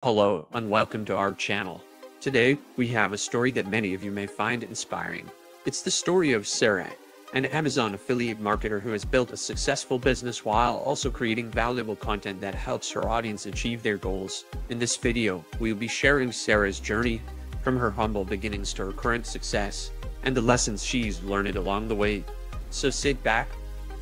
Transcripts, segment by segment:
Hello and welcome to our channel. Today, we have a story that many of you may find inspiring. It's the story of Sarah, an Amazon affiliate marketer who has built a successful business while also creating valuable content that helps her audience achieve their goals. In this video, we'll be sharing Sarah's journey from her humble beginnings to her current success and the lessons she's learned along the way. So sit back,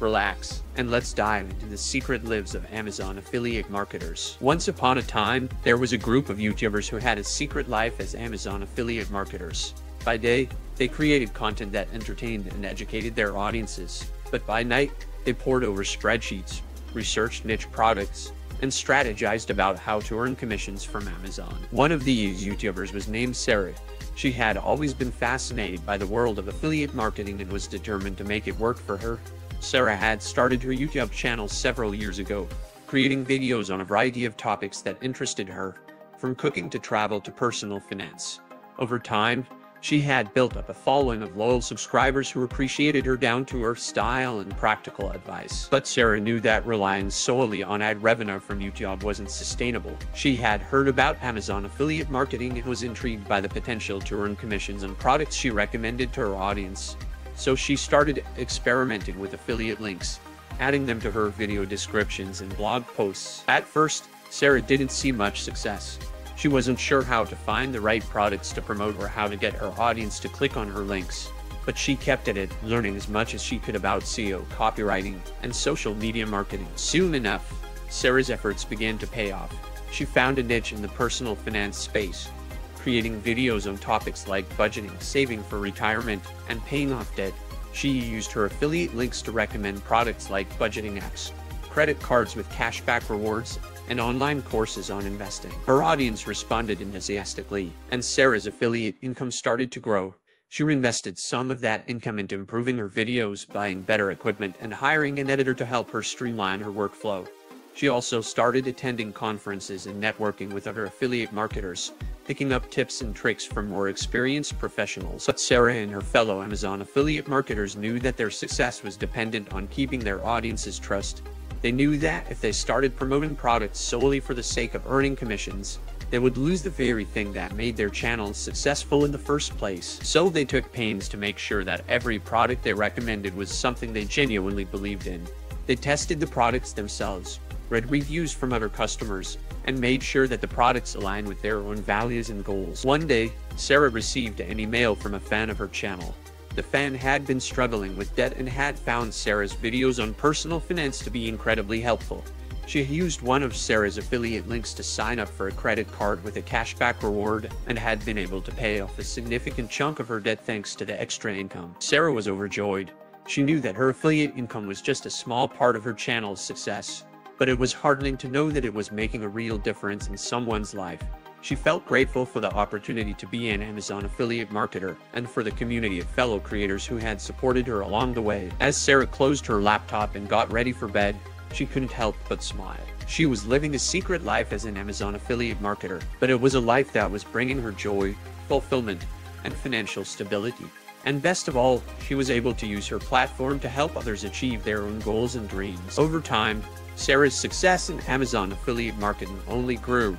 relax, and let's dive into the secret lives of Amazon affiliate marketers. Once upon a time, there was a group of YouTubers who had a secret life as Amazon affiliate marketers. By day, they created content that entertained and educated their audiences, but by night, they pored over spreadsheets, researched niche products, and strategized about how to earn commissions from Amazon. One of these YouTubers was named Sarah. She had always been fascinated by the world of affiliate marketing and was determined to make it work for her. Sarah had started her YouTube channel several years ago, creating videos on a variety of topics that interested her, from cooking to travel to personal finance. Over time, she had built up a following of loyal subscribers who appreciated her down-to-earth style and practical advice. But Sarah knew that relying solely on ad revenue from YouTube wasn't sustainable. She had heard about Amazon affiliate marketing and was intrigued by the potential to earn commissions on products she recommended to her audience. So she started experimenting with affiliate links, adding them to her video descriptions and blog posts. At first, Sarah didn't see much success. She wasn't sure how to find the right products to promote or how to get her audience to click on her links. But she kept at it, learning as much as she could about SEO, copywriting, and social media marketing. Soon enough, Sarah's efforts began to pay off. She found a niche in the personal finance space, creating videos on topics like budgeting, saving for retirement, and paying off debt. She used her affiliate links to recommend products like budgeting apps, credit cards with cashback rewards, and online courses on investing. Her audience responded enthusiastically, and Sarah's affiliate income started to grow. She reinvested some of that income into improving her videos, buying better equipment, and hiring an editor to help her streamline her workflow. She also started attending conferences and networking with other affiliate marketers, picking up tips and tricks from more experienced professionals. But Sarah and her fellow Amazon affiliate marketers knew that their success was dependent on keeping their audience's trust. They knew that if they started promoting products solely for the sake of earning commissions, they would lose the very thing that made their channels successful in the first place. So they took pains to make sure that every product they recommended was something they genuinely believed in. They tested the products themselves, read reviews from other customers, and made sure that the products aligned with their own values and goals. One day, Sarah received an email from a fan of her channel. The fan had been struggling with debt and had found Sarah's videos on personal finance to be incredibly helpful. She used one of Sarah's affiliate links to sign up for a credit card with a cashback reward and had been able to pay off a significant chunk of her debt thanks to the extra income. Sarah was overjoyed. She knew that her affiliate income was just a small part of her channel's success, but it was heartening to know that it was making a real difference in someone's life. She felt grateful for the opportunity to be an Amazon affiliate marketer and for the community of fellow creators who had supported her along the way. As Sarah closed her laptop and got ready for bed, she couldn't help but smile. She was living a secret life as an Amazon affiliate marketer, but it was a life that was bringing her joy, fulfillment, and financial stability. And best of all, she was able to use her platform to help others achieve their own goals and dreams. Over time, Sarah's success in Amazon affiliate marketing only grew.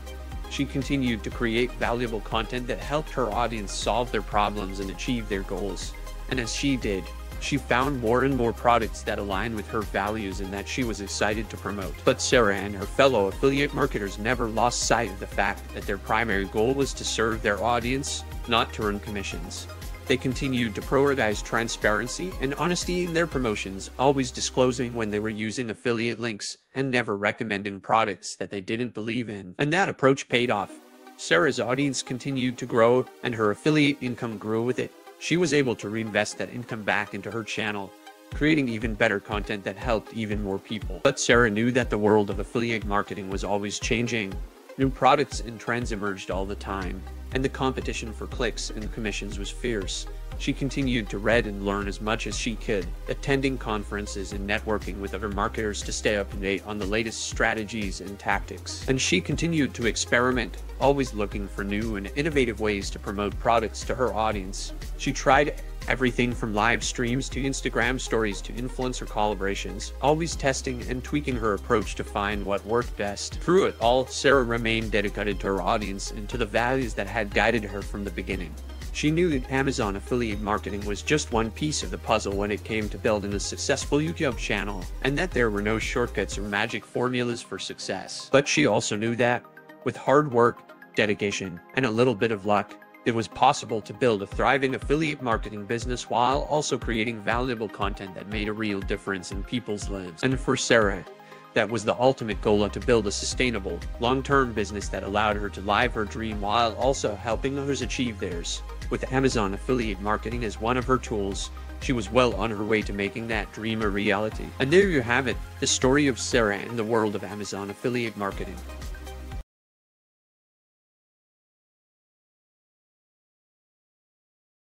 She continued to create valuable content that helped her audience solve their problems and achieve their goals. And as she did, she found more and more products that aligned with her values and that she was excited to promote. But Sarah and her fellow affiliate marketers never lost sight of the fact that their primary goal was to serve their audience, not to earn commissions. They continued to prioritize transparency and honesty in their promotions, always disclosing when they were using affiliate links and never recommending products that they didn't believe in. And that approach paid off. Sarah's audience continued to grow and her affiliate income grew with it. She was able to reinvest that income back into her channel, creating even better content that helped even more people. But Sarah knew that the world of affiliate marketing was always changing. New products and trends emerged all the time, and the competition for clicks and commissions was fierce. She continued to read and learn as much as she could, attending conferences and networking with other marketers to stay up to date on the latest strategies and tactics. And she continued to experiment, always looking for new and innovative ways to promote products to her audience. She tried Everything from live streams to Instagram stories to influencer collaborations, always testing and tweaking her approach to find what worked best. Through it all, Sarah remained dedicated to her audience and to the values that had guided her from the beginning. She knew that Amazon affiliate marketing was just one piece of the puzzle when it came to building a successful YouTube channel, and that there were no shortcuts or magic formulas for success. But she also knew that, with hard work, dedication, and a little bit of luck, it was possible to build a thriving affiliate marketing business while also creating valuable content that made a real difference in people's lives. And for Sarah, that was the ultimate goal: to build a sustainable, long-term business that allowed her to live her dream while also helping others achieve theirs. With Amazon affiliate marketing as one of her tools, she was well on her way to making that dream a reality. And there you have it, the story of Sarah in the world of Amazon affiliate marketing.